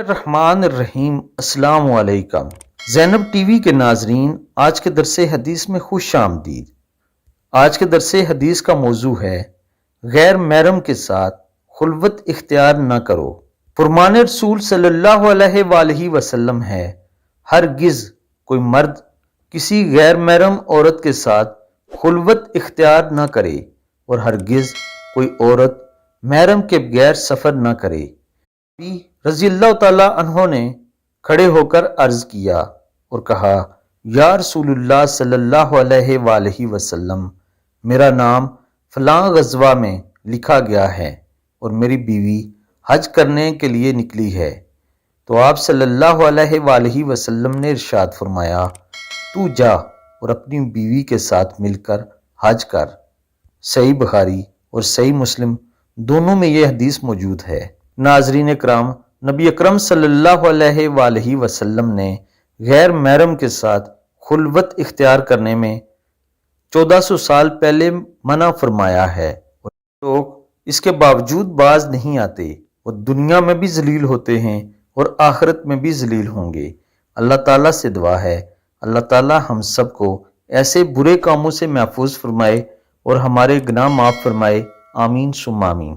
الرحمن الرحیم۔ السلام علیکم زینب ٹی وی کے ناظرین، آج کے درس حدیث میں خوش آمدید۔ آج کے درس حدیث کا موضوع ہے غیر محرم کے ساتھ خلوت اختیار نہ کرو۔ فرمان رسول صلی اللہ علیہ وآلہ وسلم ہے، ہرگز کوئی مرد کسی غیر محرم عورت کے ساتھ خلوت اختیار نہ کرے اور ہرگز کوئی عورت محرم کے بغیر سفر نہ کرے۔ رضی اللہ تعالیٰ عنہ نے کھڑے ہو کر عرض کیا اور کہا، یا رسول اللہ صلی اللہ علیہ وآلہ وسلم، میرا نام فلاں غزوہ میں لکھا گیا ہے اور میری بیوی حج کرنے کے لیے نکلی ہے۔ تو آپ صلی اللہ علیہ وآلہ وسلم نے ارشاد فرمایا، تو جا اور اپنی بیوی کے ساتھ مل کر حج کر۔ صحیح بخاری اور صحیح مسلم دونوں میں یہ حدیث موجود ہے۔ ناظرین اکرام، نبی اکرم صلی اللہ علیہ وآلہ وسلم نے غیر محرم کے ساتھ خلوت اختیار کرنے میں 1400 سال پہلے منع فرمایا ہے، اور لوگ اس کے باوجود باز نہیں آتے، وہ دنیا میں بھی ذلیل ہوتے ہیں اور آخرت میں بھی ذلیل ہوں گے۔ اللہ تعالیٰ سے دعا ہے اللہ تعالیٰ ہم سب کو ایسے برے کاموں سے محفوظ فرمائے اور ہمارے گناہ معاف فرمائے، آمین ثم آمین۔